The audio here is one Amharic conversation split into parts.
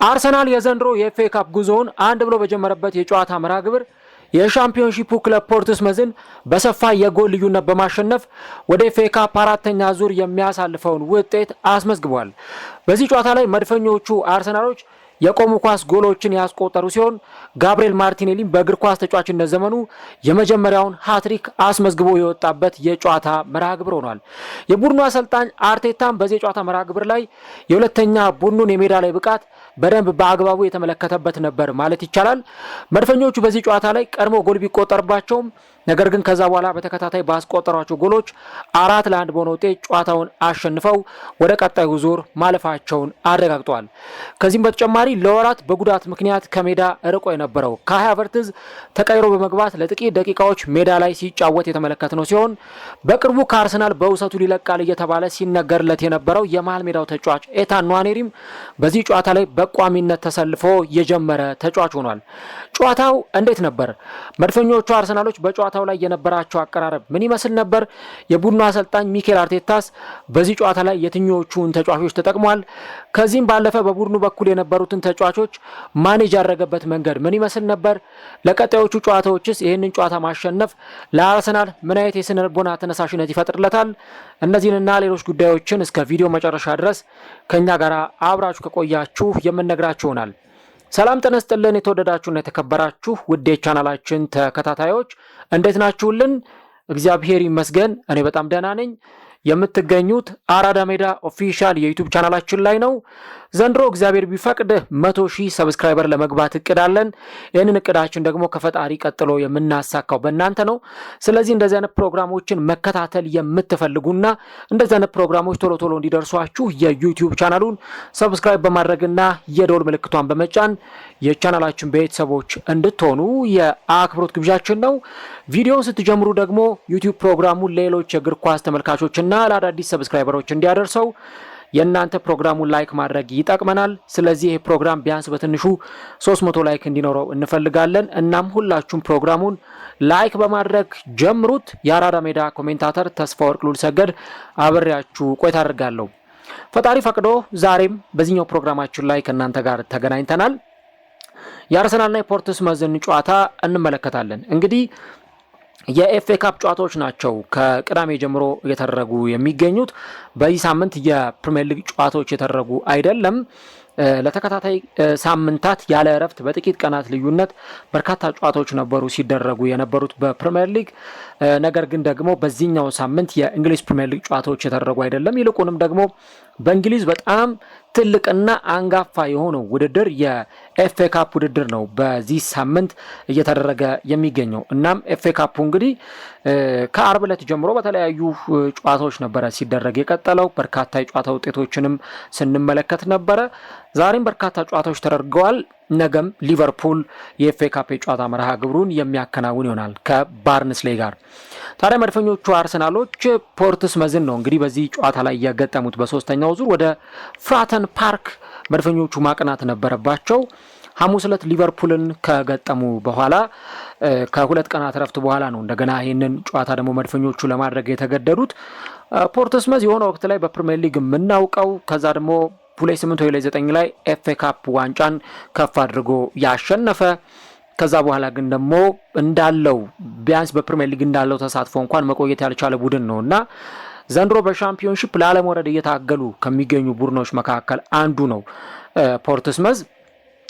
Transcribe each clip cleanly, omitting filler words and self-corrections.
አርሰናል የዘንድሮ የኤፍኤ ካፕ ጉዞውን አንድ ብሎ በጀመረበት የጨዋታ መርሃ ግብር የሻምፒዮንሺፑ ክለብ ፖርትስመዝን በሰፋ የጎል ልዩነት በማሸነፍ ወደ ኤፍኤ ካፕ አራተኛ ዙር የሚያሳልፈውን ውጤት አስመዝግቧል። በዚህ ጨዋታ ላይ መድፈኞቹ አርሰናሎች የቆሙ ኳስ ጎሎችን ያስቆጠሩ ሲሆን ጋብሪኤል ማርቲኔሊም በእግር ኳስ ተጫዋችነት ዘመኑ የመጀመሪያውን ሃትሪክ አስመዝግቦ የወጣበት የጨዋታ መርሃ ግብር ሆኗል። የቡድኑ አሰልጣኝ አርቴታም በዚህ የጨዋታ መርሃ ግብር ላይ የሁለተኛ ቡድኑን የሜዳ ላይ ብቃት በደንብ በአግባቡ የተመለከተበት ነበር ማለት ይቻላል። መድፈኞቹ በዚህ ጨዋታ ላይ ቀድሞ ጎል ቢቆጠርባቸውም ነገር ግን ከዛ በኋላ በተከታታይ ባስቆጠሯቸው ጎሎች 4-1 በሆነ ውጤት ጨዋታውን አሸንፈው ወደ ቀጣዩ ዙር ማለፋቸውን አረጋግጠዋል። ከዚህም በተጨማሪ ለወራት በጉዳት ምክንያት ከሜዳ ርቆ የነበረው ካይ ሃቨርትዝ ተቀይሮ በመግባት ለጥቂት ደቂቃዎች ሜዳ ላይ ሲጫወት የተመለከትነው ሲሆን በቅርቡ ከአርሰናል በውሰቱ ሊለቃል እየተባለ ሲነገርለት የነበረው የመሃል ሜዳው ተጫዋች ኤታን ንዋኔሪም በዚህ ጨዋታ ላይ በቋሚነት ተሰልፎ የጀመረ ተጫዋች ሆኗል። ጨዋታው እንዴት ነበር? መድፈኞቹ አርሰናሎች በጨዋታው ላይ የነበራቸው አቀራረብ ምን ይመስል ነበር? የቡድኑ አሰልጣኝ ሚኬል አርቴታስ በዚህ ጨዋታ ላይ የትኞቹን ተጫዋቾች ተጠቅሟል? ከዚህም ባለፈ በቡድኑ በኩል የነበሩትን ተጫዋቾች ማኔጅ ያደረገበት መንገድ ምን ይመስል ነበር? ለቀጣዮቹ ጨዋታዎችስ ይህንን ጨዋታ ማሸነፍ ለአርሰናል ምን አይነት የስነ ልቦና ተነሳሽነት ይፈጥርለታል? እነዚህንና ሌሎች ጉዳዮችን እስከ ቪዲዮ መጨረሻ ድረስ ከኛ ጋር አብራችሁ ከቆያችሁ የምንነግራችሁ ይሆናል። ሰላም ጤና ይስጥልን። የተወደዳችሁና የተከበራችሁ ውድ የቻናላችን ተከታታዮች እንዴት ናችሁልን? እግዚአብሔር ይመስገን እኔ በጣም ደህና ነኝ። የምትገኙት አራዳ ሜዳ ኦፊሻል የዩቲዩብ ቻናላችን ላይ ነው። ዘንድሮ እግዚአብሔር ቢፈቅድ 100,000 ሰብስክራይበር ለመግባት እቅዳለን። ይህንን እቅዳችን ደግሞ ከፈጣሪ ቀጥሎ የምናሳካው በእናንተ ነው። ስለዚህ እንደዚህ አይነት ፕሮግራሞችን መከታተል የምትፈልጉና እንደዚህ አይነት ፕሮግራሞች ቶሎ ቶሎ እንዲደርሷችሁ የዩቲዩብ ቻናሉን ሰብስክራይብ በማድረግና የደወል ምልክቷን በመጫን የቻናላችን ቤተሰቦች እንድትሆኑ የአክብሮት ግብዣችን ነው። ቪዲዮውን ስትጀምሩ ደግሞ ዩቲዩብ ፕሮግራሙን ሌሎች የእግር ኳስ ተመልካቾችና ለአዳዲስ ሰብስክራይበሮች እንዲያደርሰው የእናንተ ፕሮግራሙን ላይክ ማድረግ ይጠቅመናል። ስለዚህ ይህ ፕሮግራም ቢያንስ በትንሹ 300 ላይክ እንዲኖረው እንፈልጋለን። እናም ሁላችሁም ፕሮግራሙን ላይክ በማድረግ ጀምሩት። የአራዳ ሜዳ ኮሜንታተር ተስፋ ወርቅ ሉል ሰገድ አብሬያችሁ ቆይታ አድርጋለሁ። ፈጣሪ ፈቅዶ ዛሬም በዚህኛው ፕሮግራማችን ላይ ከእናንተ ጋር ተገናኝተናል። የአርሰናልና የፖርትስመዝን ጨዋታ እንመለከታለን። እንግዲህ የኤፍኤ ካፕ ጨዋታዎች ናቸው ከቅዳሜ ጀምሮ እየተደረጉ የሚገኙት። በዚህ ሳምንት የፕሪሚየር ሊግ ጨዋታዎች የተደረጉ አይደለም። ለተከታታይ ሳምንታት ያለ እረፍት በጥቂት ቀናት ልዩነት በርካታ ጨዋታዎች ነበሩ ሲደረጉ የነበሩት በፕሪሚየር ሊግ። ነገር ግን ደግሞ በዚህኛው ሳምንት የእንግሊዝ ፕሪሚየር ሊግ ጨዋታዎች የተደረጉ አይደለም። ይልቁንም ደግሞ በእንግሊዝ በጣም ትልቅና አንጋፋ የሆነው ውድድር የኤፍኤ ካፕ ውድድር ነው በዚህ ሳምንት እየተደረገ የሚገኘው። እናም ኤፍኤ ካፑ እንግዲህ ከአርብ ዕለት ጀምሮ በተለያዩ ጨዋታዎች ነበረ ሲደረግ የቀጠለው። በርካታ የጨዋታ ውጤቶችንም ስንመለከት ነበረ። ዛሬም በርካታ ጨዋታዎች ተደርገዋል። ነገም ሊቨርፑል የኤፍኤ ካፕ የጨዋታ መርሃ ግብሩን የሚያከናውን ይሆናል ከባርንስሌይ ጋር። ታዲያ መድፈኞቹ አርሰናሎች ፖርትስመዝን ነው እንግዲህ በዚህ ጨዋታ ላይ የገጠሙት። በሶስተኛው ዙር ወደ ፍራተን ፓርክ መድፈኞቹ ማቅናት ነበረባቸው። ሐሙስ ዕለት ሊቨርፑልን ከገጠሙ በኋላ ከሁለት ቀናት ረፍት በኋላ ነው እንደገና ይህንን ጨዋታ ደግሞ መድፈኞቹ ለማድረግ የተገደዱት። ፖርትስመዝ የሆነ ወቅት ላይ በፕሪሚየር ሊግ የምናውቀው ከዛ ደግሞ 2008-2009 ላይ ኤፍኤ ካፕ ዋንጫን ከፍ አድርጎ ያሸነፈ ከዛ በኋላ ግን ደግሞ እንዳለው ቢያንስ በፕሪሚየር ሊግ እንዳለው ተሳትፎ እንኳን መቆየት ያልቻለ ቡድን ነው እና ዘንድሮ በሻምፒዮንሺፕ ላለመውረድ እየታገሉ ከሚገኙ ቡድኖች መካከል አንዱ ነው ፖርትስመዝ።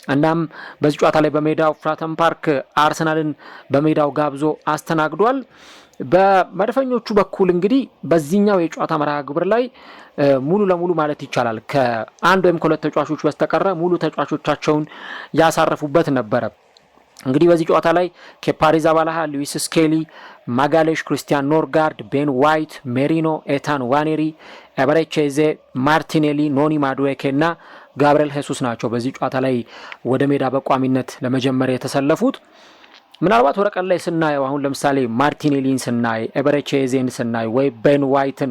እናም በዚህ ጨዋታ ላይ በሜዳው ፍራተን ፓርክ አርሰናልን በሜዳው ጋብዞ አስተናግዷል። በመድፈኞቹ በኩል እንግዲህ በዚህኛው የጨዋታ መርሃ ግብር ላይ ሙሉ ለሙሉ ማለት ይቻላል ከአንድ ወይም ከሁለት ተጫዋቾች በስተቀረ ሙሉ ተጫዋቾቻቸውን ያሳረፉበት ነበረ። እንግዲህ በዚህ ጨዋታ ላይ ኬፓ አሪዛባላጋ፣ ሉዊስ ስኬሊ፣ ማጋሌሽ፣ ክሪስቲያን ኖርጋርድ፣ ቤን ዋይት፣ ሜሪኖ፣ ኤታን ዋኔሪ፣ ኤበሬቼዜ፣ ማርቲኔሊ፣ ኖኒ ማዱዌኬ እና ጋብሪኤል ሄሱስ ናቸው በዚህ ጨዋታ ላይ ወደ ሜዳ በቋሚነት ለመጀመሪያ የተሰለፉት። ምናልባት ወረቀት ላይ ስናየው አሁን ለምሳሌ ማርቲኔሊን ስናይ፣ ኤበሬቼዜን ስናይ ወይ ቤን ዋይትን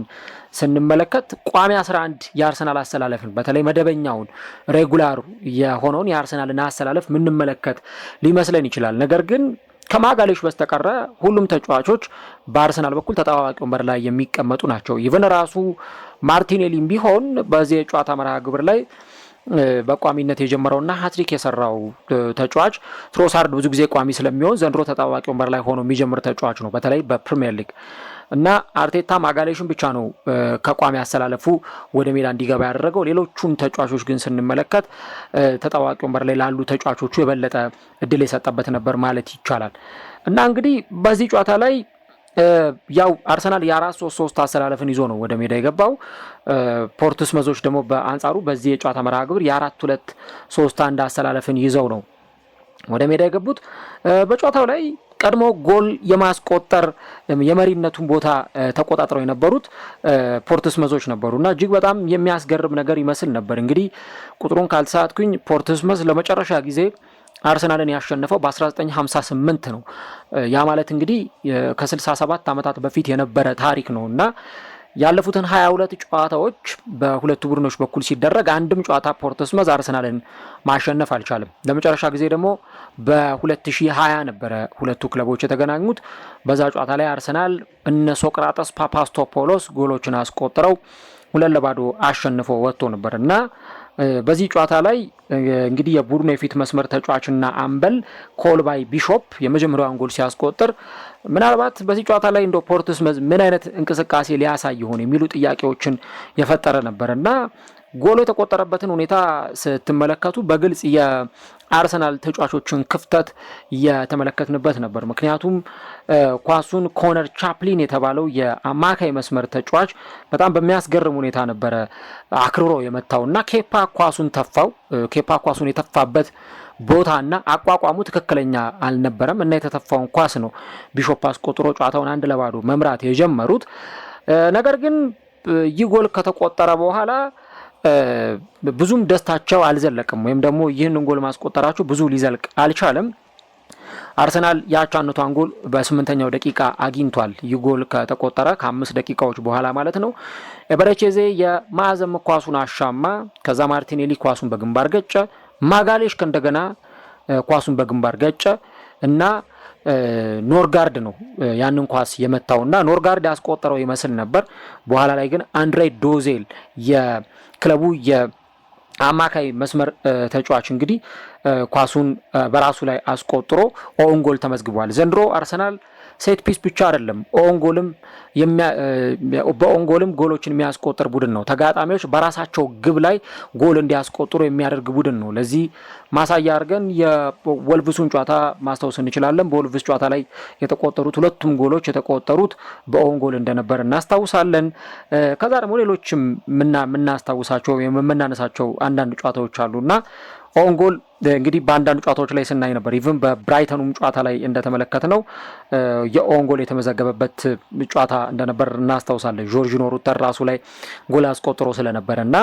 ስንመለከት ቋሚ 11 የአርሰናል አሰላለፍን በተለይ መደበኛውን ሬጉላር የሆነውን የአርሰናልን አሰላለፍ ምንመለከት ሊመስለን ይችላል። ነገር ግን ከማጋሌሽ በስተቀረ ሁሉም ተጫዋቾች በአርሰናል በኩል ተጠባባቂ ወንበር ላይ የሚቀመጡ ናቸው። ኢቨን ራሱ ማርቲኔሊም ቢሆን በዚህ የጨዋታ መርሃ ግብር ላይ በቋሚነት የጀመረውና ሃትሪክ የሰራው ተጫዋች ትሮሳርድ ብዙ ጊዜ ቋሚ ስለሚሆን ዘንድሮ ተጣዋቂ ወንበር ላይ ሆኖ የሚጀምር ተጫዋች ነው በተለይ በፕሪሚየር ሊግ እና አርቴታ ማጋሌሽን ብቻ ነው ከቋሚ አሰላለፉ ወደ ሜዳ እንዲገባ ያደረገው። ሌሎቹን ተጫዋቾች ግን ስንመለከት ተጣዋቂ ወንበር ላይ ላሉ ተጫዋቾቹ የበለጠ እድል የሰጠበት ነበር ማለት ይቻላል። እና እንግዲህ በዚህ ጨዋታ ላይ ያው አርሰናል የ4-3-3 አሰላለፍን ይዞ ነው ወደ ሜዳ የገባው። ፖርትስመዞች ደግሞ በአንጻሩ በዚህ የጨዋታ መርሃ ግብር የ4-2-3-1 አሰላለፍን ይዘው ነው ወደ ሜዳ የገቡት። በጨዋታው ላይ ቀድሞ ጎል የማስቆጠር የመሪነቱን ቦታ ተቆጣጥረው የነበሩት ፖርትስመዞች ነበሩና እጅግ በጣም የሚያስገርም ነገር ይመስል ነበር። እንግዲህ ቁጥሩን ካልተሳትኩኝ ፖርትስመዝ ለመጨረሻ ጊዜ አርሰናልን ያሸነፈው በ1958 ነው። ያ ማለት እንግዲህ ከ67 ዓመታት በፊት የነበረ ታሪክ ነው እና ያለፉትን 22 ጨዋታዎች በሁለቱ ቡድኖች በኩል ሲደረግ አንድም ጨዋታ ፖርትስመዝ አርሰናልን ማሸነፍ አልቻለም። ለመጨረሻ ጊዜ ደግሞ በ2020 ነበረ ሁለቱ ክለቦች የተገናኙት። በዛ ጨዋታ ላይ አርሰናል እነ ሶቅራጠስ ፓፓስቶፖሎስ ጎሎችን አስቆጥረው 2-0 አሸንፎ ወጥቶ ነበር እና በዚህ ጨዋታ ላይ እንግዲህ የቡድኑ የፊት መስመር ተጫዋችና አምበል ኮልባይ ቢሾፕ የመጀመሪያውን ጎል ሲያስቆጥር ምናልባት በዚህ ጨዋታ ላይ እንደ ፖርትስመዝ ምን አይነት እንቅስቃሴ ሊያሳይ ይሆን የሚሉ ጥያቄዎችን የፈጠረ ነበርና ጎሎ የተቆጠረበትን ሁኔታ ስትመለከቱ በግልጽ የአርሰናል ተጫዋቾችን ክፍተት የተመለከትንበት ነበር። ምክንያቱም ኳሱን ኮነር ቻፕሊን የተባለው የአማካይ መስመር ተጫዋች በጣም በሚያስገርም ሁኔታ ነበረ አክርሮ የመታውና ኬፓ ኳሱን ተፋው። ኬፓ ኳሱን የተፋበት ቦታና አቋቋሙ ትክክለኛ አልነበረም እና የተተፋውን ኳስ ነው ቢሾፕ አስቆጥሮ ጨዋታውን 1-0 መምራት የጀመሩት። ነገር ግን ይህ ጎል ከተቆጠረ በኋላ ብዙም ደስታቸው አልዘለቅም ወይም ደግሞ ይህንን ጎል ማስቆጠራቸው ብዙ ሊዘልቅ አልቻለም። አርሰናል የአቻነቷን ጎል በ8ኛው ደቂቃ አግኝቷል። ይህ ጎል ከተቆጠረ ከ5 ደቂቃዎች በኋላ ማለት ነው። ኤበረቼዜ የማዕዘን ኳሱን አሻማ። ከዛ ማርቲኔሊ ኳሱን በግንባር ገጨ። ማጋሌሽ ከእንደገና ኳሱን በግንባር ገጨ እና ኖርጋርድ ነው ያንን ኳስ የመታውና ኖርጋርድ ያስቆጠረው ይመስል ነበር። በኋላ ላይ ግን አንድሬ ዶዜል የክለቡ የአማካይ መስመር ተጫዋች እንግዲህ ኳሱን በራሱ ላይ አስቆጥሮ ኦን ጎል ተመዝግቧል። ዘንድሮ አርሰናል ሴት ፒስ ብቻ አይደለም በኦን ጎልም ጎሎችን የሚያስቆጥር ቡድን ነው። ተጋጣሚዎች በራሳቸው ግብ ላይ ጎል እንዲያስቆጥሩ የሚያደርግ ቡድን ነው። ለዚህ ማሳያ አድርገን የወልቭሱን ጨዋታ ማስታወስ እንችላለን። በወልቭስ ጨዋታ ላይ የተቆጠሩት ሁለቱም ጎሎች የተቆጠሩት በኦን ጎል እንደነበር እናስታውሳለን። ከዛ ደግሞ ሌሎችም የምናስታውሳቸው የምናነሳቸው አንዳንድ ጨዋታዎች አሉና ኦን ጎል እንግዲህ በአንዳንድ ጨዋታዎች ላይ ስናይ ነበር። ኢቭን በብራይተኑም ጨዋታ ላይ እንደተመለከትነው የኦን ጎል የተመዘገበበት ጨዋታ እንደነበር እናስታውሳለን። ጆርጂኖ ሩተር ራሱ ላይ ጎል አስቆጥሮ ስለነበረ እና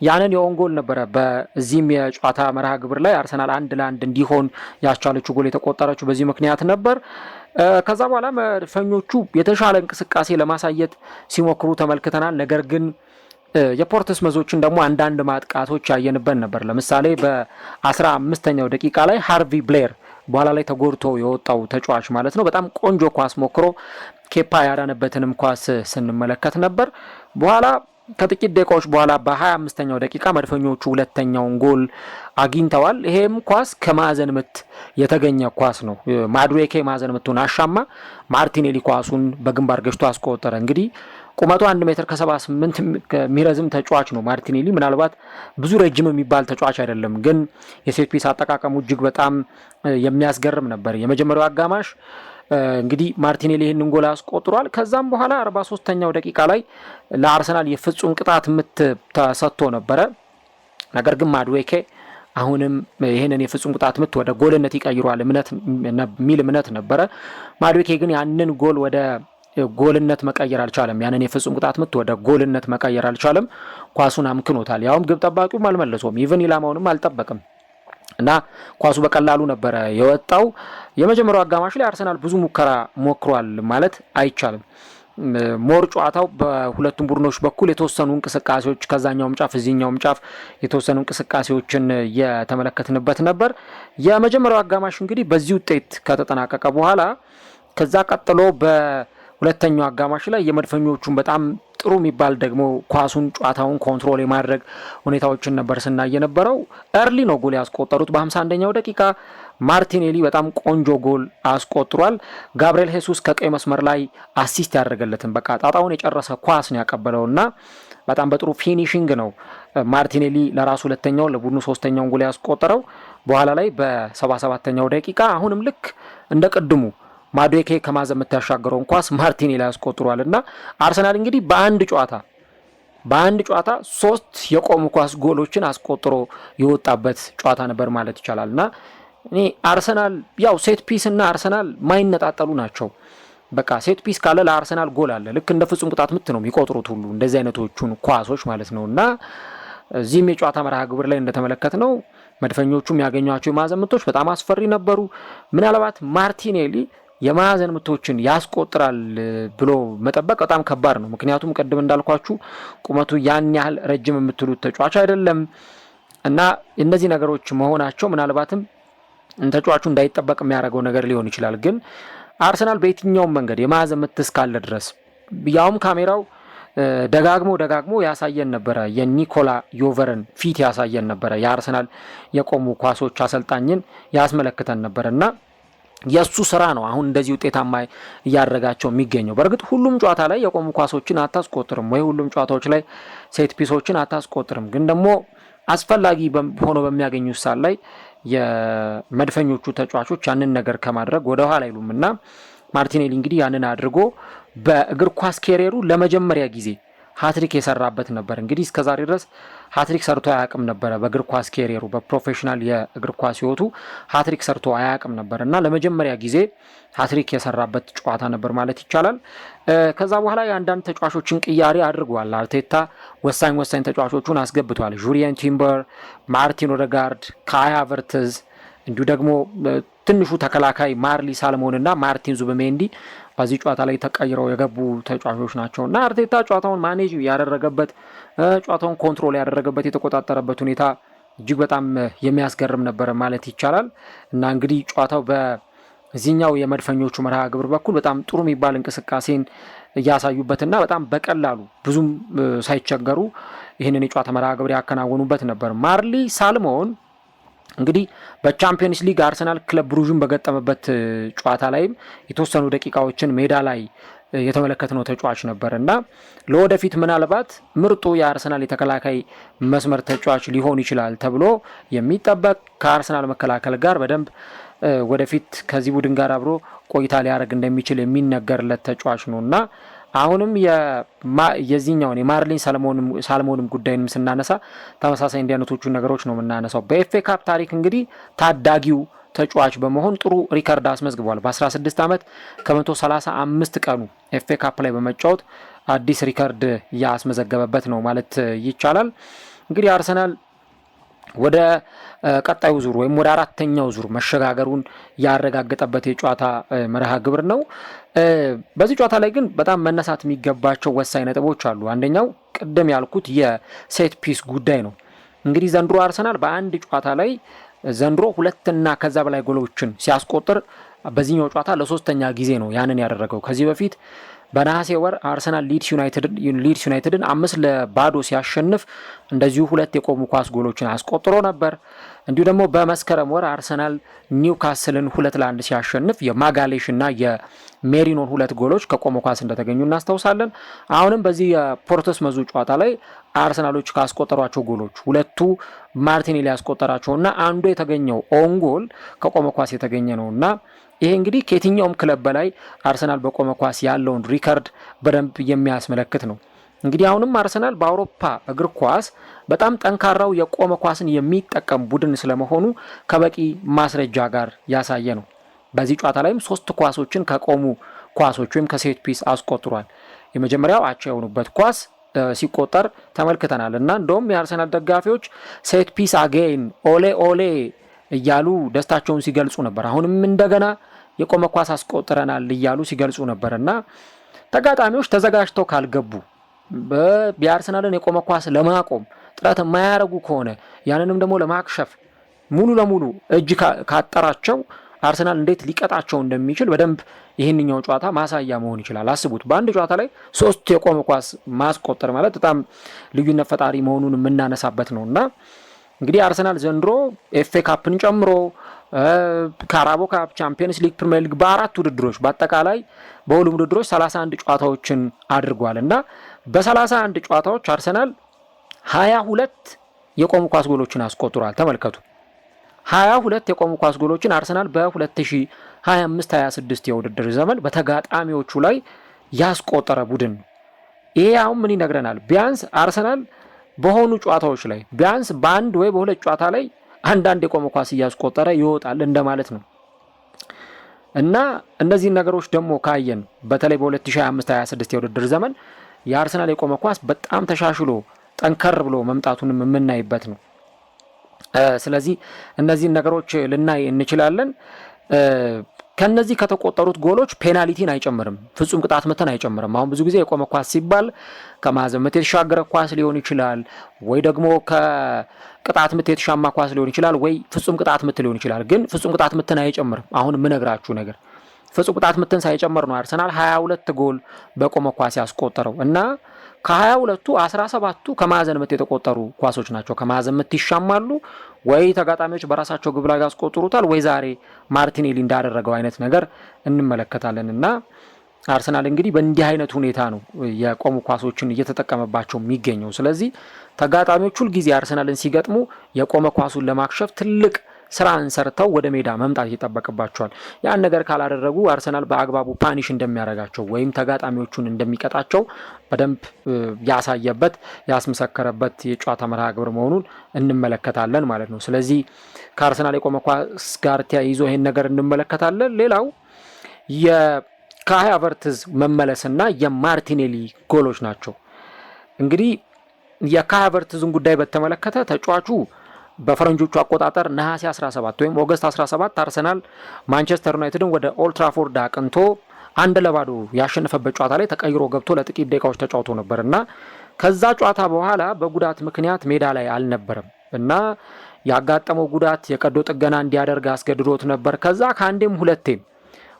ያንን የኦን ጎል ነበረ በዚህም የጨዋታ መርሃ ግብር ላይ አርሰናል 1-1 እንዲሆን ያስቻለችው ጎል የተቆጠረችው በዚህ ምክንያት ነበር። ከዛ በኋላ መድፈኞቹ የተሻለ እንቅስቃሴ ለማሳየት ሲሞክሩ ተመልክተናል። ነገር ግን የፖርትስመዞችን ደግሞ አንዳንድ ማጥቃቶች ያየንበት ነበር። ለምሳሌ በ15ኛው ደቂቃ ላይ ሃርቪ ብሌር በኋላ ላይ ተጎድቶ የወጣው ተጫዋች ማለት ነው በጣም ቆንጆ ኳስ ሞክሮ ኬፓ ያዳነበትንም ኳስ ስንመለከት ነበር። በኋላ ከጥቂት ደቂቃዎች በኋላ በ25ኛው ደቂቃ መድፈኞቹ ሁለተኛውን ጎል አግኝተዋል። ይሄም ኳስ ከማዕዘን ምት የተገኘ ኳስ ነው። ማዱዌኬ ማዕዘን ምቱን አሻማ፣ ማርቲኔሊ ኳሱን በግንባር ገጭቶ አስቆጠረ። እንግዲህ ቁመቱ 1.78 የሚረዝም ተጫዋች ነው ማርቲኔሊ። ምናልባት ብዙ ረጅም የሚባል ተጫዋች አይደለም፣ ግን የሴት ፒስ አጠቃቀሙ እጅግ በጣም የሚያስገርም ነበር። የመጀመሪያው አጋማሽ እንግዲህ ማርቲኔሊ ይህንን ጎል አስቆጥሯል። ከዛም በኋላ 43ኛው ደቂቃ ላይ ለአርሰናል የፍጹም ቅጣት ምት ተሰጥቶ ነበረ። ነገር ግን ማዱዌኬ አሁንም ይህንን የፍጹም ቅጣት ምት ወደ ጎልነት ይቀይሯል የሚል እምነት ነበረ። ማዱዌኬ ግን ያንን ጎል ወደ ጎልነት መቀየር አልቻለም። ያንን የፍጹም ቅጣት ምት ወደ ጎልነት መቀየር አልቻለም። ኳሱን አምክኖታል። ያውም ግብ ጠባቂውም አልመለሰውም። ኢቭን ኢላማውንም አልጠበቅም እና ኳሱ በቀላሉ ነበረ የወጣው። የመጀመሪያው አጋማሽ ላይ አርሰናል ብዙ ሙከራ ሞክሯል ማለት አይቻልም። ሞር ጨዋታው በሁለቱም ቡድኖች በኩል የተወሰኑ እንቅስቃሴዎች ከዛኛውም ጫፍ እዚህኛውም ጫፍ የተወሰኑ እንቅስቃሴዎችን የተመለከትንበት ነበር። የመጀመሪያው አጋማሽ እንግዲህ በዚህ ውጤት ከተጠናቀቀ በኋላ ከዛ ቀጥሎ በሁለተኛው አጋማሽ ላይ የመድፈኞቹን በጣም ጥሩ የሚባል ደግሞ ኳሱን ጨዋታውን ኮንትሮል የማድረግ ሁኔታዎችን ነበር ስናይ የነበረው። ኤርሊ ነው ጎል ያስቆጠሩት በ51ኛው ደቂቃ። ማርቲኔሊ በጣም ቆንጆ ጎል አስቆጥሯል። ጋብሪኤል ሄሱስ ከቀይ መስመር ላይ አሲስት ያደረገለትን በቃ ጣጣውን የጨረሰ ኳስ ነው ያቀበለውና በጣም በጥሩ ፊኒሺንግ ነው ማርቲኔሊ ለራሱ ሁለተኛው ለቡድኑ ሶስተኛውን ጎል ያስቆጠረው። በኋላ ላይ በ77ኛው ደቂቃ አሁንም ልክ እንደ ቅድሙ ማዱዌኬ ከማዘን የምታሻገረውን ኳስ ማርቲኔሊ ያስቆጥሯል እና አርሰናል እንግዲህ በአንድ ጨዋታ 3 የቆሙ ኳስ ጎሎችን አስቆጥሮ የወጣበት ጨዋታ ነበር ማለት ይቻላል። እና እኔ አርሰናል ያው ሴት ፒስ እና አርሰናል ማይነጣጠሉ ናቸው። በቃ ሴት ፒስ ካለ ለአርሰናል ጎል አለ። ልክ እንደ ፍጹም ቅጣት ምት ነው የሚቆጥሩት ሁሉ እንደዚህ አይነቶቹን ኳሶች ማለት ነው። እና እዚህም የጨዋታ መርሃ ግብር ላይ እንደተመለከትነው መድፈኞቹ የሚያገኟቸው የማዕዘን ምቶች በጣም አስፈሪ ነበሩ። ምናልባት ማርቲኔሊ የማዕዘን ምቶችን ያስቆጥራል ብሎ መጠበቅ በጣም ከባድ ነው። ምክንያቱም ቅድም እንዳልኳችሁ ቁመቱ ያን ያህል ረጅም የምትሉት ተጫዋች አይደለም እና እነዚህ ነገሮች መሆናቸው ምናልባትም ተጫዋቹ እንዳይጠበቅ የሚያደርገው ነገር ሊሆን ይችላል። ግን አርሰናል በየትኛውም መንገድ የማዕዘን ምት እስካለ ድረስ ያውም ካሜራው ደጋግሞ ያሳየን ነበረ። የኒኮላ ዮቨርን ፊት ያሳየን ነበረ። የአርሰናል የቆሙ ኳሶች አሰልጣኝን ያስመለክተን ነበር እና የሱ ስራ ነው አሁን እንደዚህ ውጤታማ እያደረጋቸው የሚገኘው። በእርግጥ ሁሉም ጨዋታ ላይ የቆሙ ኳሶችን አታስቆጥርም ወይ ሁሉም ጨዋታዎች ላይ ሴት ፒሶችን አታስቆጥርም። ግን ደግሞ አስፈላጊ ሆኖ በሚያገኙ ሰዓት ላይ የመድፈኞቹ ተጫዋቾች ያንን ነገር ከማድረግ ወደ ኋላ አይሉም እና ማርቲኔሊ እንግዲህ ያንን አድርጎ በእግር ኳስ ኬሪየሩ ለመጀመሪያ ጊዜ ሃትሪክ የሰራበት ነበር። እንግዲህ እስከዛሬ ድረስ ሃትሪክ ሰርቶ አያውቅም ነበረ። በእግር ኳስ ኬሪየሩ በፕሮፌሽናል የእግር ኳስ ህይወቱ ሃትሪክ ሰርቶ አያውቅም ነበር እና ለመጀመሪያ ጊዜ ሃትሪክ የሰራበት ጨዋታ ነበር ማለት ይቻላል። ከዛ በኋላ የአንዳንድ ተጫዋቾችን ቅያሬ አድርጓል። አርቴታ ወሳኝ ተጫዋቾቹን አስገብቷል። ጁሪየን ቲምበር፣ ማርቲን ኦዴጋርድ፣ ካይ ሃቨርትዝ እንዲሁ ደግሞ ትንሹ ተከላካይ ማርሊ ሳልሞን እና ማርቲን ዙቢሜንዲ በዚህ ጨዋታ ላይ ተቀይረው የገቡ ተጫዋቾች ናቸው እና አርቴታ ጨዋታውን ማኔጅ ያደረገበት ጨዋታውን ኮንትሮል ያደረገበት የተቆጣጠረበት ሁኔታ እጅግ በጣም የሚያስገርም ነበር ማለት ይቻላል። እና እንግዲህ ጨዋታው በዚህኛው የመድፈኞቹ መርሃ ግብር በኩል በጣም ጥሩ የሚባል እንቅስቃሴን እያሳዩበትና በጣም በቀላሉ ብዙም ሳይቸገሩ ይህንን የጨዋታ መርሃ ግብር ያከናወኑበት ነበር። ማርሊ ሳልሞን እንግዲህ በቻምፒየንስ ሊግ አርሰናል ክለብ ብሩዥን በገጠመበት ጨዋታ ላይም የተወሰኑ ደቂቃዎችን ሜዳ ላይ የተመለከትነው ተጫዋች ነበር እና ለወደፊት ምናልባት ምርጡ የአርሰናል የተከላካይ መስመር ተጫዋች ሊሆን ይችላል ተብሎ የሚጠበቅ ከአርሰናል መከላከል ጋር በደንብ ወደፊት ከዚህ ቡድን ጋር አብሮ ቆይታ ሊያደርግ እንደሚችል የሚነገርለት ተጫዋች ነው እና አሁንም የዚህኛውን የማርሊን ሳልሞንም ጉዳይንም ስናነሳ ተመሳሳይ እንዲያነቶቹ ነገሮች ነው የምናነሳው። በኤፍኤ ካፕ ታሪክ እንግዲህ ታዳጊው ተጫዋች በመሆን ጥሩ ሪከርድ አስመዝግቧል። በ16 ዓመት ከ135 ቀኑ ኤፍኤ ካፕ ላይ በመጫወት አዲስ ሪከርድ ያስመዘገበበት ነው ማለት ይቻላል። እንግዲህ አርሰናል ወደ ቀጣዩ ዙር ወይም ወደ አራተኛው ዙር መሸጋገሩን ያረጋገጠበት የጨዋታ መርሃ ግብር ነው። በዚህ ጨዋታ ላይ ግን በጣም መነሳት የሚገባቸው ወሳኝ ነጥቦች አሉ። አንደኛው ቅድም ያልኩት የሴት ፒስ ጉዳይ ነው። እንግዲህ ዘንድሮ አርሰናል በአንድ ጨዋታ ላይ ዘንድሮ 2 እና ከዛ በላይ ጎሎችን ሲያስቆጥር በዚህኛው ጨዋታ ለሶስተኛ ጊዜ ነው ያንን ያደረገው። ከዚህ በፊት በነሐሴ ወር አርሰናል ሊድስ ዩናይትድን 5-0 ሲያሸንፍ እንደዚሁ 2 የቆሙ ኳስ ጎሎችን አስቆጥሮ ነበር። እንዲሁ ደግሞ በመስከረም ወር አርሰናል ኒውካስልን 2-1 ሲያሸንፍ የማጋሌሽ እና የሜሪኖን 2 ጎሎች ከቆሙ ኳስ እንደተገኙ እናስታውሳለን። አሁንም በዚህ የፖርቶስመዙ ጨዋታ ላይ አርሰናሎች ካስቆጠሯቸው ጎሎች 2ቱ ማርቲኔሊ ያስቆጠራቸውና አንዱ የተገኘው ኦን ጎል ከቆመ ኳስ የተገኘ ነውና ይሄ እንግዲህ ከየትኛውም ክለብ በላይ አርሰናል በቆመ ኳስ ያለውን ሪከርድ በደንብ የሚያስመለክት ነው። እንግዲህ አሁንም አርሰናል በአውሮፓ እግር ኳስ በጣም ጠንካራው የቆመ ኳስን የሚጠቀም ቡድን ስለመሆኑ ከበቂ ማስረጃ ጋር ያሳየ ነው። በዚህ ጨዋታ ላይም 3 ኳሶችን ከቆሙ ኳሶች ወይም ከሴት ፒስ አስቆጥሯል። የመጀመሪያው አቻ የሆኑበት ኳስ ሲቆጠር ተመልክተናል እና እንደውም የአርሰናል ደጋፊዎች ሴት ፒስ አጌን ኦሌ ኦሌ እያሉ ደስታቸውን ሲገልጹ ነበር። አሁንም እንደገና የቆመ ኳስ አስቆጥረናል እያሉ ሲገልጹ ነበር እና ተጋጣሚዎች ተዘጋጅተው ካልገቡ የአርሰናልን የቆመ ኳስ ለማቆም ጥረት የማያደርጉ ከሆነ ያንንም ደግሞ ለማክሸፍ ሙሉ ለሙሉ እጅ ካጠራቸው አርሰናል እንዴት ሊቀጣቸው እንደሚችል በደንብ ይህንኛው ጨዋታ ማሳያ መሆን ይችላል። አስቡት፣ በአንድ ጨዋታ ላይ 3 የቆመ ኳስ ማስቆጠር ማለት በጣም ልዩነት ፈጣሪ መሆኑን የምናነሳበት ነው እና እንግዲህ አርሰናል ዘንድሮ ኤፍኤ ካፕን ጨምሮ ካራቦ ካፕ፣ ቻምፒየንስ ሊግ፣ ፕሪሚየር ሊግ በ4 ውድድሮች በአጠቃላይ በሁሉም ውድድሮች 31 ጨዋታዎችን አድርጓል እና በ31 ጨዋታዎች አርሰናል 22 የቆሙ ኳስ ጎሎችን አስቆጥሯል። ተመልከቱ፣ 22 የቆሙ ኳስ ጎሎችን አርሰናል በ2025-26 የውድድር ዘመን በተጋጣሚዎቹ ላይ ያስቆጠረ ቡድን ነው። ይሄ አሁን ምን ይነግረናል? ቢያንስ አርሰናል በሆኑ ጨዋታዎች ላይ ቢያንስ በአንድ ወይ በሁለት ጨዋታ ላይ አንዳንድ የቆመ ኳስ እያስቆጠረ ይወጣል እንደማለት ነው እና እነዚህን ነገሮች ደግሞ ካየን በተለይ በ2025-26 የውድድር ዘመን የአርሰናል የቆመ ኳስ በጣም ተሻሽሎ ጠንከር ብሎ መምጣቱንም የምናይበት ነው። ስለዚህ እነዚህን ነገሮች ልናይ እንችላለን። ከነዚህ ከተቆጠሩት ጎሎች ፔናልቲን አይጨምርም፣ ፍጹም ቅጣት ምትን አይጨምርም። አሁን ብዙ ጊዜ የቆመ ኳስ ሲባል ከማዕዘን ምት የተሻገረ ኳስ ሊሆን ይችላል፣ ወይ ደግሞ ከቅጣት ምት የተሻማ ኳስ ሊሆን ይችላል፣ ወይ ፍጹም ቅጣት ምት ሊሆን ይችላል። ግን ፍጹም ቅጣት ምትን አይጨምርም። አሁን የምነግራችሁ ነገር ፍጹም ቅጣት ምትን ሳይጨምር ነው አርሰናል 22 ጎል በቆመ ኳስ ያስቆጠረው እና ከ22ቱ 17ቱ ከማዕዘን ምት የተቆጠሩ ኳሶች ናቸው። ከማዕዘን ምት ይሻማሉ፣ ወይ ተጋጣሚዎች በራሳቸው ግብ ላይ ያስቆጥሩታል፣ ወይ ዛሬ ማርቲኔሊ እንዳደረገው አይነት ነገር እንመለከታለን እና አርሰናል እንግዲህ በእንዲህ አይነት ሁኔታ ነው የቆሙ ኳሶችን እየተጠቀመባቸው የሚገኘው። ስለዚህ ተጋጣሚዎች ሁልጊዜ አርሰናልን ሲገጥሙ የቆመ ኳሱን ለማክሸፍ ትልቅ ስራን ሰርተው ወደ ሜዳ መምጣት ይጠበቅባቸዋል። ያን ነገር ካላደረጉ አርሰናል በአግባቡ ፓኒሽ እንደሚያደርጋቸው ወይም ተጋጣሚዎቹን እንደሚቀጣቸው በደንብ ያሳየበት ያስመሰከረበት የጨዋታ መርሃ ግብር መሆኑን እንመለከታለን ማለት ነው። ስለዚህ ከአርሰናል የቆመ ኳስ ጋር ተያይዞ ይሄን ነገር እንመለከታለን። ሌላው የካይ ሃቨርትዝ መመለስና የማርቲኔሊ ጎሎች ናቸው። እንግዲህ የካይ ሃቨርትዝን ጉዳይ በተመለከተ ተጫዋቹ በፈረንጆቹ አቆጣጠር ነሐሴ 17 ወይም ኦገስት 17 አርሰናል ማንቸስተር ዩናይትድን ወደ ኦልድ ትራፎርድ አቅንቶ 1-0 ያሸነፈበት ጨዋታ ላይ ተቀይሮ ገብቶ ለጥቂት ደቂቃዎች ተጫውቶ ነበር እና ከዛ ጨዋታ በኋላ በጉዳት ምክንያት ሜዳ ላይ አልነበረም እና ያጋጠመው ጉዳት የቀዶ ጥገና እንዲያደርግ አስገድዶት ነበር። ከዛ ከአንዴም ሁለቴም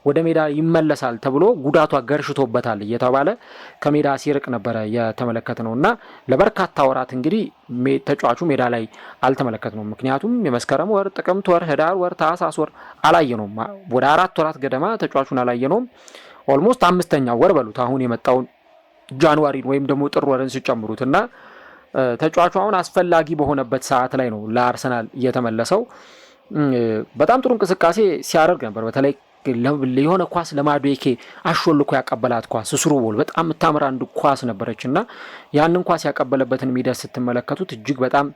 ወደ ሜዳ ይመለሳል ተብሎ ጉዳቱ ገርሽቶበታል እየተባለ ከሜዳ ሲርቅ ነበረ የተመለከትነው እና ለበርካታ ወራት እንግዲህ ተጫዋቹ ሜዳ ላይ አልተመለከትነው። ምክንያቱም የመስከረም ወር፣ ጥቅምት ወር፣ ህዳር ወር፣ ታህሳስ ወር አላየነውም። ወደ 4 ወራት ገደማ ተጫዋቹን አላየነውም። ኦልሞስት 5ኛው ወር በሉት አሁን የመጣውን ጃንዋሪን ወይም ደግሞ ጥር ወርን ሲጨምሩት እና ተጫዋቹ አሁን አስፈላጊ በሆነበት ሰዓት ላይ ነው ለአርሰናል እየተመለሰው። በጣም ጥሩ እንቅስቃሴ ሲያደርግ ነበር። በተለይ የሆነ ኳስ ለማዱዌኬ አሾልኮ ያቀበላት ኳስ ስሩ ቦል በጣም የምታምር አንድ ኳስ ነበረች እና ያንን ኳስ ያቀበለበትን ሚዲያ ስትመለከቱት እጅግ በጣም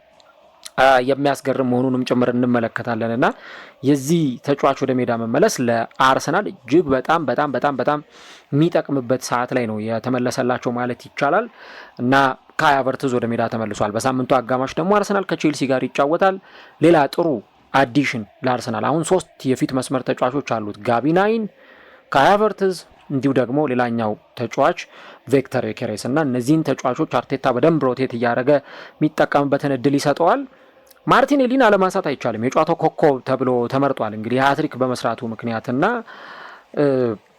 የሚያስገርም መሆኑንም ጭምር እንመለከታለን እና የዚህ ተጫዋች ወደ ሜዳ መመለስ ለአርሰናል እጅግ በጣም በጣም በጣም በጣም የሚጠቅምበት ሰዓት ላይ ነው የተመለሰላቸው ማለት ይቻላል እና ካይ ሃቨርትዝ ወደ ሜዳ ተመልሷል። በሳምንቱ አጋማሽ ደግሞ አርሰናል ከቼልሲ ጋር ይጫወታል። ሌላ ጥሩ አዲሽን ለአርሰናል አሁን 3 የፊት መስመር ተጫዋቾች አሉት፣ ጋቢ ናይን፣ ካይ ሃቨርትዝ እንዲሁ ደግሞ ሌላኛው ተጫዋች ቪክተር ዮኬሬስ እና እነዚህን ተጫዋቾች አርቴታ በደንብ ሮቴት እያደረገ የሚጠቀምበትን እድል ይሰጠዋል። ማርቲኔሊን አለማንሳት አይቻልም። የጨዋታው ኮከብ ተብሎ ተመርጧል እንግዲህ ሃትሪክ በመስራቱ ምክንያትና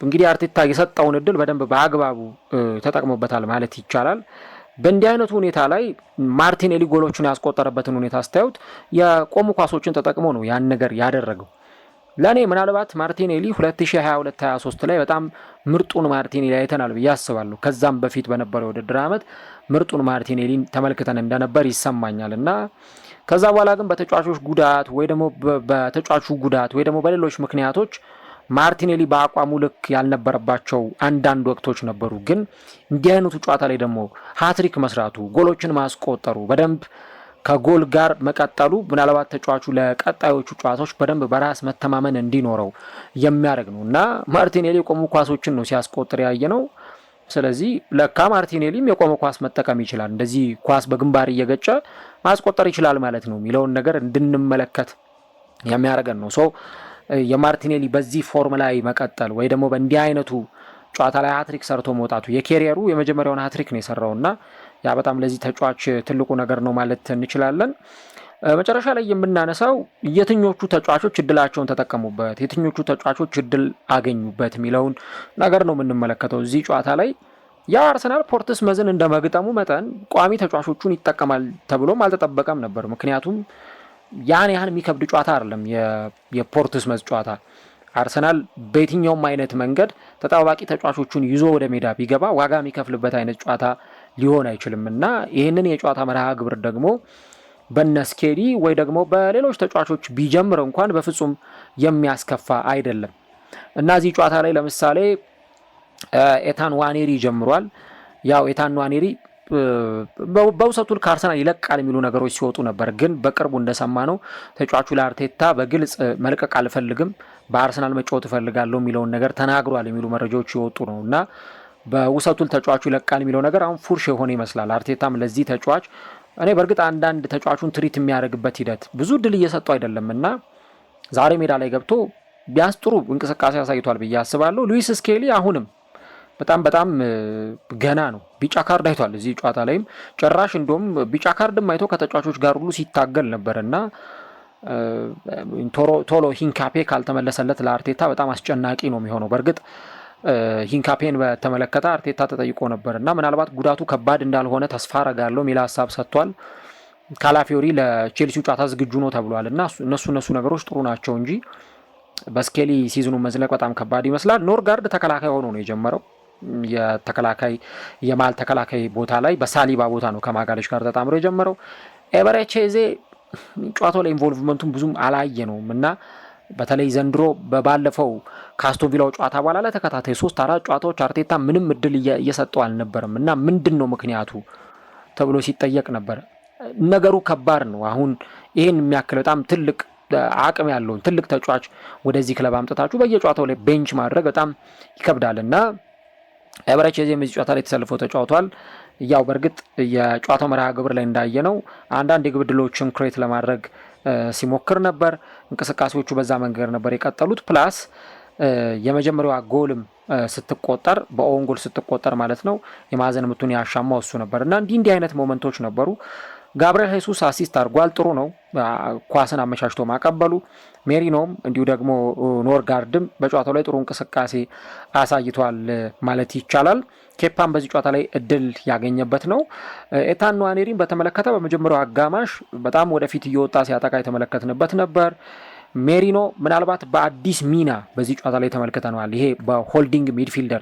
እንግዲህ አርቴታ የሰጠውን እድል በደንብ በአግባቡ ተጠቅሞበታል ማለት ይቻላል። በእንዲህ አይነቱ ሁኔታ ላይ ማርቲኔሊ ጎሎቹን ያስቆጠረበትን ሁኔታ ስታዩት የቆሙ ኳሶችን ተጠቅሞ ነው ያን ነገር ያደረገው። ለእኔ ምናልባት ማርቲኔሊ 2022-23 ላይ በጣም ምርጡን ማርቲኔሊ አይተናል ብዬ አስባለሁ። ከዛም በፊት በነበረው ውድድር ዓመት ምርጡን ማርቲኔሊን ተመልክተን እንደነበር ይሰማኛል እና ከዛ በኋላ ግን በተጫዋቾች ጉዳት ወይ ደግሞ በተጫዋቹ ጉዳት ወይ ደግሞ በሌሎች ምክንያቶች ማርቲኔሊ በአቋሙ ልክ ያልነበረባቸው አንዳንድ ወቅቶች ነበሩ። ግን እንዲህ አይነቱ ጨዋታ ላይ ደግሞ ሃትሪክ መስራቱ፣ ጎሎችን ማስቆጠሩ፣ በደንብ ከጎል ጋር መቀጠሉ ምናልባት ተጫዋቹ ለቀጣዮቹ ጨዋታዎች በደንብ በራስ መተማመን እንዲኖረው የሚያደርግ ነው እና ማርቲኔሊ የቆሙ ኳሶችን ነው ሲያስቆጥር ያየ ነው። ስለዚህ ለካ ማርቲኔሊም የቆመ ኳስ መጠቀም ይችላል፣ እንደዚህ ኳስ በግንባር እየገጨ ማስቆጠር ይችላል ማለት ነው የሚለውን ነገር እንድንመለከት የሚያደርገን ነው። የማርቲኔሊ በዚህ ፎርም ላይ መቀጠል ወይ ደግሞ በእንዲህ አይነቱ ጨዋታ ላይ ሃትሪክ ሰርቶ መውጣቱ የኬሪየሩ የመጀመሪያውን ሃትሪክ ነው የሰራውና ያ በጣም ለዚህ ተጫዋች ትልቁ ነገር ነው ማለት እንችላለን። መጨረሻ ላይ የምናነሳው የትኞቹ ተጫዋቾች እድላቸውን ተጠቀሙበት፣ የትኞቹ ተጫዋቾች እድል አገኙበት የሚለውን ነገር ነው የምንመለከተው እዚህ ጨዋታ ላይ። ያ አርሰናል ፖርትስመዝን እንደመግጠሙ መጠን ቋሚ ተጫዋቾቹን ይጠቀማል ተብሎም አልተጠበቀም ነበር። ምክንያቱም ያን ያህል የሚከብድ ጨዋታ አይደለም የፖርትስመዝ ጨዋታ። አርሰናል በየትኛውም አይነት መንገድ ተጠባባቂ ተጫዋቾቹን ይዞ ወደ ሜዳ ቢገባ ዋጋ የሚከፍልበት አይነት ጨዋታ ሊሆን አይችልም እና ይህንን የጨዋታ መርሃ ግብር ደግሞ በነስኬሊ ወይ ደግሞ በሌሎች ተጫዋቾች ቢጀምር እንኳን በፍጹም የሚያስከፋ አይደለም እና እዚህ ጨዋታ ላይ ለምሳሌ ኤታን ዋኔሪ ጀምሯል። ያው ኤታን ዋኔሪ በውሰቱል ከአርሰናል ይለቃል የሚሉ ነገሮች ሲወጡ ነበር፣ ግን በቅርቡ እንደሰማ ነው ተጫዋቹ ለአርቴታ በግልጽ መልቀቅ አልፈልግም፣ በአርሰናል መጫወት እፈልጋለሁ የሚለውን ነገር ተናግሯል የሚሉ መረጃዎች ሲወጡ ነው እና በውሰቱል ተጫዋቹ ይለቃል የሚለው ነገር አሁን ፉርሽ የሆነ ይመስላል። አርቴታም ለዚህ ተጫዋች እኔ በእርግጥ አንዳንድ ተጫዋቹን ትሪት የሚያደርግበት ሂደት ብዙ ድል እየሰጡ አይደለም እና ዛሬ ሜዳ ላይ ገብቶ ቢያንስ ጥሩ እንቅስቃሴ አሳይቷል ብዬ አስባለሁ። ሉዊስ ስኬሊ አሁንም በጣም ገና ነው። ቢጫ ካርድ አይቷል እዚህ ጨዋታ ላይም ጭራሽ እንደውም ቢጫ ካርድም አይቶ ከተጫዋቾች ጋር ሁሉ ሲታገል ነበር እና ቶሎ ሂንካፔ ካልተመለሰለት ለአርቴታ በጣም አስጨናቂ ነው የሚሆነው። በእርግጥ ሂንካፔን በተመለከተ አርቴታ ተጠይቆ ነበር እና ምናልባት ጉዳቱ ከባድ እንዳልሆነ ተስፋ አረጋለሁ የሚል ሀሳብ ሰጥቷል። ካላፊዮሪ ለቼልሲው ጨዋታ ዝግጁ ነው ተብሏል እና እነሱ ነገሮች ጥሩ ናቸው እንጂ በስኬሊ ሲዝኑን መዝለቅ በጣም ከባድ ይመስላል። ኖርጋርድ ተከላካይ ሆኖ ነው የጀመረው። የማል ተከላካይ ቦታ ላይ በሳሊባ ቦታ ነው ከማጋለሽ ጋር ተጣምሮ የጀመረው። ኤበሬቼዜ ጨዋታው ላይ ኢንቮልቭመንቱን ብዙም አላየ ነውም እና በተለይ ዘንድሮ ባለፈው ከአስቶን ቪላው ጨዋታ በኋላ ለተከታታይ 3-4 ጨዋታዎች አርቴታ ምንም እድል እየሰጠው አልነበረም እና ምንድን ነው ምክንያቱ ተብሎ ሲጠየቅ ነበር። ነገሩ ከባድ ነው። አሁን ይህን የሚያክል በጣም ትልቅ አቅም ያለውን ትልቅ ተጫዋች ወደዚህ ክለብ አምጥታችሁ በየጨዋታው ላይ ቤንች ማድረግ በጣም ይከብዳል እና ኤበሬቼዜ በዚህ ጨዋታ ላይ ተሰልፎ ተጫውቷል። ያው በእርግጥ የጨዋታው መርሃ ግብር ላይ እንዳየነው አንዳንድ የግብ ዕድሎችን ክሬት ለማድረግ ሲሞክር ነበር። እንቅስቃሴዎቹ በዛ መንገድ ነበር የቀጠሉት። ፕላስ የመጀመሪያዋ ጎልም ስትቆጠር በኦን ጎል ስትቆጠር ማለት ነው የማዕዘን ምቱን ያሻማው እሱ ነበር እና እንዲህ አይነት ሞመንቶች ነበሩ። ጋብርኤል ሄሱስ አሲስት አድርጓል። ጥሩ ነው ኳስን አመቻችቶ ማቀበሉ። ሜሪኖም እንዲሁ ደግሞ ኖርጋርድም በጨዋታው ላይ ጥሩ እንቅስቃሴ አሳይቷል ማለት ይቻላል። ኬፓን በዚህ ጨዋታ ላይ እድል ያገኘበት ነው። ኤታን ንዋኔሪን በተመለከተ በመጀመሪያው አጋማሽ በጣም ወደፊት እየወጣ ሲያጠቃ የተመለከትንበት ነበር። ሜሪኖ ምናልባት በአዲስ ሚና በዚህ ጨዋታ ላይ ተመልክተነዋል። ይሄ በሆልዲንግ ሚድፊልድ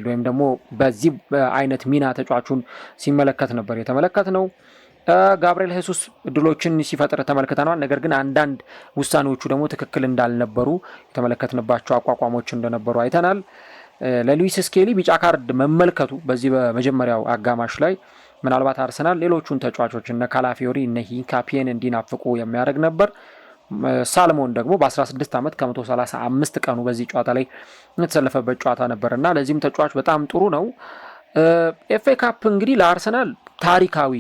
ወይም ደግሞ በዚህ አይነት ሚና ተጫዋቹን ሲመለከት ነበር የተመለከት ነው። ጋብርኤል ሄሱስ እድሎችን ሲፈጥር ተመልክተነዋል። ነገር ግን አንዳንድ ውሳኔዎቹ ደግሞ ትክክል እንዳልነበሩ የተመለከትንባቸው አቋቋሞች እንደነበሩ አይተናል። ለሉዊስ ስኬሊ ቢጫ ካርድ መመልከቱ በዚህ በመጀመሪያው አጋማሽ ላይ ምናልባት አርሰናል ሌሎቹን ተጫዋቾች እነ ካላፊዮሪ እነ ሂንካፒየን እንዲናፍቁ የሚያደርግ ነበር። ሳልሞን ደግሞ በ16 ዓመት ከ135 ቀኑ በዚህ ጨዋታ ላይ የተሰለፈበት ጨዋታ ነበርና ለዚህም ተጫዋች በጣም ጥሩ ነው። ኤፍኤ ካፕ እንግዲህ ለአርሰናል ታሪካዊ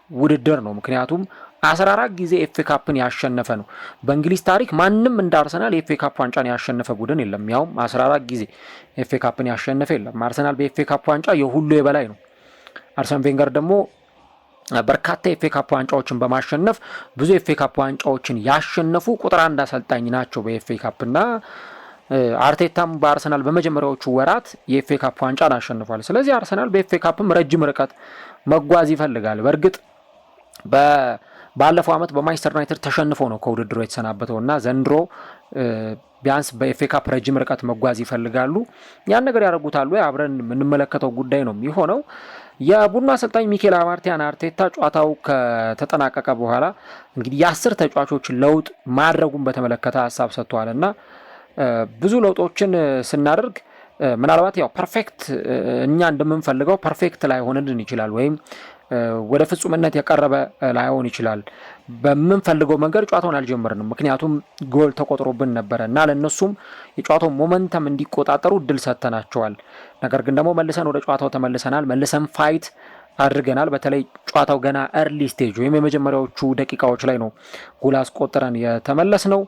ውድድር ነው። ምክንያቱም 14 ጊዜ ኤፍኤ ካፕን ያሸነፈ ነው። በእንግሊዝ ታሪክ ማንም እንደ አርሰናል የኤፍኤ ካፕ ዋንጫን ያሸነፈ ቡድን የለም። ያውም 14 ጊዜ ኤፍኤ ካፕን ያሸነፈ የለም። አርሰናል በኤፍኤ ካፕ ዋንጫ የሁሉ የበላይ ነው። አርሰን ቬንገር ደግሞ በርካታ የኤፍኤ ካፕ ዋንጫዎችን በማሸነፍ ብዙ የኤፍኤ ካፕ ዋንጫዎችን ያሸነፉ ቁጥር አንድ አሰልጣኝ ናቸው በኤፍኤ ካፕ እና አርቴታም በአርሰናል በመጀመሪያዎቹ ወራት የኤፍኤ ካፕ ዋንጫን አሸንፏል። ስለዚህ አርሰናል በኤፍኤ ካፕም ረጅም ርቀት መጓዝ ይፈልጋል። በእርግጥ ባለፈው ዓመት በማንቸስተር ዩናይትድ ተሸንፎ ነው ከውድድሩ የተሰናበተው እና ዘንድሮ ቢያንስ በኤፍኤ ካፕ ረጅም ርቀት መጓዝ ይፈልጋሉ። ያን ነገር ያደርጉታሉ አብረን የምንመለከተው ጉዳይ ነው የሚሆነው። የቡድኑ አሰልጣኝ ሚኬል አርቴታ ጨዋታው ከተጠናቀቀ በኋላ እንግዲህ የ10 ተጫዋቾች ለውጥ ማድረጉን በተመለከተ ሀሳብ ሰጥቷል እና ብዙ ለውጦችን ስናደርግ ምናልባት ያው ፐርፌክት እኛ እንደምንፈልገው ፐርፌክት ላይሆንልን ይችላል ወይም ወደ ፍጹምነት የቀረበ ላይሆን ይችላል። በምንፈልገው መንገድ ጨዋታውን አልጀመርንም፣ ምክንያቱም ጎል ተቆጥሮብን ነበረ እና ለነሱም የጨዋታው ሞመንተም እንዲቆጣጠሩ እድል ሰጥተናቸዋል። ነገር ግን ደግሞ መልሰን ወደ ጨዋታው ተመልሰናል፣ መልሰን ፋይት አድርገናል። በተለይ ጨዋታው ገና ኤርሊ ስቴጅ ወይም የመጀመሪያዎቹ ደቂቃዎች ላይ ነው ጎል አስቆጥረን የተመለስ ነው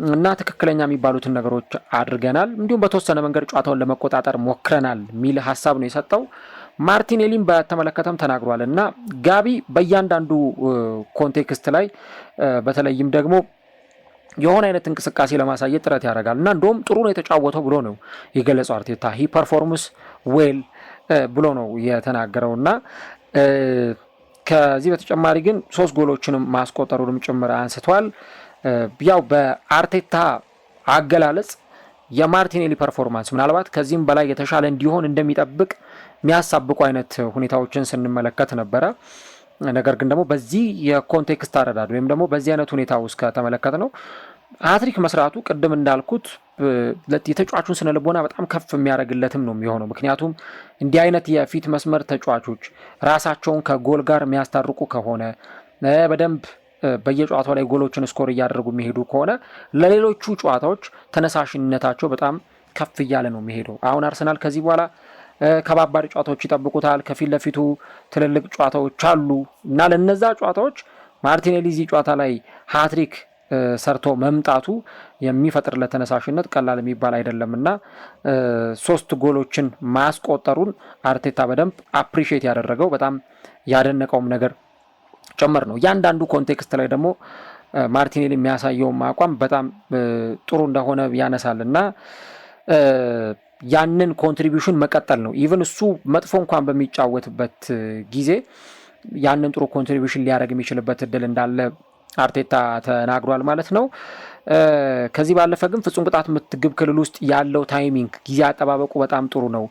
እና ትክክለኛ የሚባሉትን ነገሮች አድርገናል። እንዲሁም በተወሰነ መንገድ ጨዋታውን ለመቆጣጠር ሞክረናል የሚል ሀሳብ ነው የሰጠው። ማርቲኔሊን በተመለከተም ተናግሯል እና ጋቢ በእያንዳንዱ ኮንቴክስት ላይ በተለይም ደግሞ የሆነ አይነት እንቅስቃሴ ለማሳየት ጥረት ያደርጋል እና እንደውም ጥሩ ነው የተጫወተው ብሎ ነው የገለጸው አርቴታ። ሂ ፐርፎርምስ ዌል ብሎ ነው የተናገረውና ከዚህ በተጨማሪ ግን 3 ጎሎችንም ማስቆጠሩንም ጭምር አንስቷል። ያው በአርቴታ አገላለጽ የማርቲኔሊ ፐርፎርማንስ ምናልባት ከዚህም በላይ የተሻለ እንዲሆን እንደሚጠብቅ የሚያሳብቁ አይነት ሁኔታዎችን ስንመለከት ነበረ። ነገር ግን ደግሞ በዚህ የኮንቴክስት አረዳድ ወይም ደግሞ በዚህ አይነት ሁኔታ ውስጥ ከተመለከት ነው ሃትሪክ መስራቱ ቅድም እንዳልኩት የተጫዋቹን ስነ ልቦና በጣም ከፍ የሚያደርግለትም ነው የሚሆነው። ምክንያቱም እንዲህ አይነት የፊት መስመር ተጫዋቾች ራሳቸውን ከጎል ጋር የሚያስታርቁ ከሆነ በደንብ በየጨዋታው ላይ ጎሎችን ስኮር እያደረጉ የሚሄዱ ከሆነ ለሌሎቹ ጨዋታዎች ተነሳሽነታቸው በጣም ከፍ እያለ ነው የሚሄደው። አሁን አርሰናል ከዚህ በኋላ ከባባድ ጨዋታዎች ይጠብቁታል። ከፊት ለፊቱ ትልልቅ ጨዋታዎች አሉ እና ለነዛ ጨዋታዎች ማርቲኔሊ እዚህ ጨዋታ ላይ ሃትሪክ ሰርቶ መምጣቱ የሚፈጥርለት ተነሳሽነት ቀላል የሚባል አይደለም እና 3 ጎሎችን ማስቆጠሩን አርቴታ በደንብ አፕሪሺየት ያደረገው በጣም ያደነቀውም ነገር ጭምር ነው። እያንዳንዱ ኮንቴክስት ላይ ደግሞ ማርቲኔሊ የሚያሳየውም አቋም በጣም ጥሩ እንደሆነ ያነሳል እና ያንን ኮንትሪቢዩሽን መቀጠል ነው። ኢቭን እሱ መጥፎ እንኳን በሚጫወትበት ጊዜ ያንን ጥሩ ኮንትሪቢዩሽን ሊያደርግ የሚችልበት እድል እንዳለ አርቴታ ተናግሯል ማለት ነው። ከዚህ ባለፈ ግን ፍጹም ቅጣት ምት ግብ ክልል ውስጥ ያለው ታይሚንግ ጊዜ አጠባበቁ በጣም ጥሩ ነው።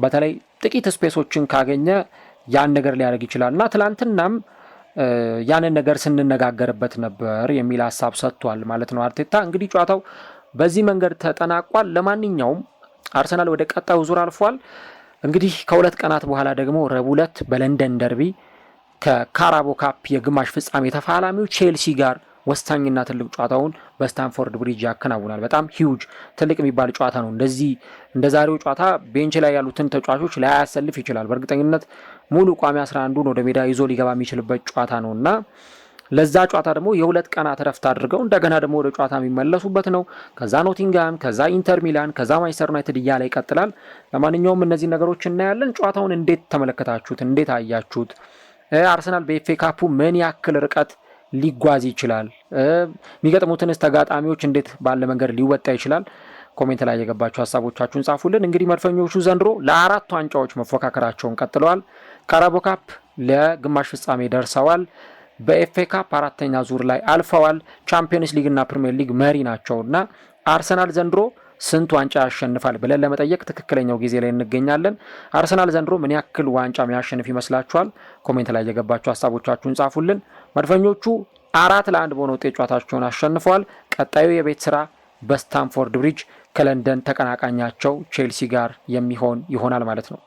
በተለይ ጥቂት ስፔሶችን ካገኘ ያን ነገር ሊያደርግ ይችላል እና ትላንትናም ያንን ነገር ስንነጋገርበት ነበር የሚል ሀሳብ ሰጥቷል ማለት ነው አርቴታ። እንግዲህ ጨዋታው በዚህ መንገድ ተጠናቋል። ለማንኛውም አርሰናል ወደ ቀጣዩ ዙር አልፏል። እንግዲህ ከ2 ቀናት በኋላ ደግሞ ረቡዕ ዕለት በለንደን ደርቢ ከካራቦ ካፕ የግማሽ ፍጻሜ ተፋላሚው ቼልሲ ጋር ወሳኝና ትልቅ ጨዋታውን በስታንፎርድ ብሪጅ ያከናውናል። በጣም ሂውጅ ትልቅ የሚባል ጨዋታ ነው። እንደዚህ እንደ ዛሬው ጨዋታ ቤንች ላይ ያሉትን ተጫዋቾች ላያሰልፍ ይችላል። በእርግጠኝነት ሙሉ ቋሚ 11ን ወደ ሜዳ ይዞ ሊገባ የሚችልበት ጨዋታ ነው እና ለዛ ጨዋታ ደግሞ የ2 ቀናት ረፍት አድርገው እንደገና ደግሞ ወደ ጨዋታ የሚመለሱበት ነው። ከዛ ኖቲንግሃም፣ ከዛ ኢንተር ሚላን፣ ከዛ ማንቸስተር ዩናይትድ እያለ ይቀጥላል። ለማንኛውም እነዚህ ነገሮች እናያለን። ጨዋታውን እንዴት ተመለከታችሁት? እንዴት አያችሁት? አርሰናል በኤፍኤ ካፑ ምን ያክል ርቀት ሊጓዝ ይችላል? የሚገጥሙትንስ ተጋጣሚዎች እንዴት ባለ መንገድ ሊወጣ ይችላል? ኮሜንት ላይ የገባችሁ ሀሳቦቻችሁን ጻፉልን። እንግዲህ መድፈኞቹ ዘንድሮ ለ4 ዋንጫዎች መፎካከራቸውን ቀጥለዋል። ካራቦ ካፕ ለግማሽ ፍጻሜ ደርሰዋል። በኤፍኤ ካፕ 4ኛ ዙር ላይ አልፈዋል። ቻምፒየንስ ሊግ እና ፕሪሚየር ሊግ መሪ ናቸውና አርሰናል ዘንድሮ ስንት ዋንጫ ያሸንፋል ብለን ለመጠየቅ ትክክለኛው ጊዜ ላይ እንገኛለን። አርሰናል ዘንድሮ ምን ያክል ዋንጫ የሚያሸንፍ ይመስላችኋል? ኮሜንት ላይ የገባችሁ ሀሳቦቻችሁን ጻፉልን። መድፈኞቹ 4-1 በሆነ ውጤት ጨዋታቸውን አሸንፈዋል። ቀጣዩ የቤት ስራ በስታንፎርድ ብሪጅ ከለንደን ተቀናቃኛቸው ቼልሲ ጋር የሚሆን ይሆናል ማለት ነው።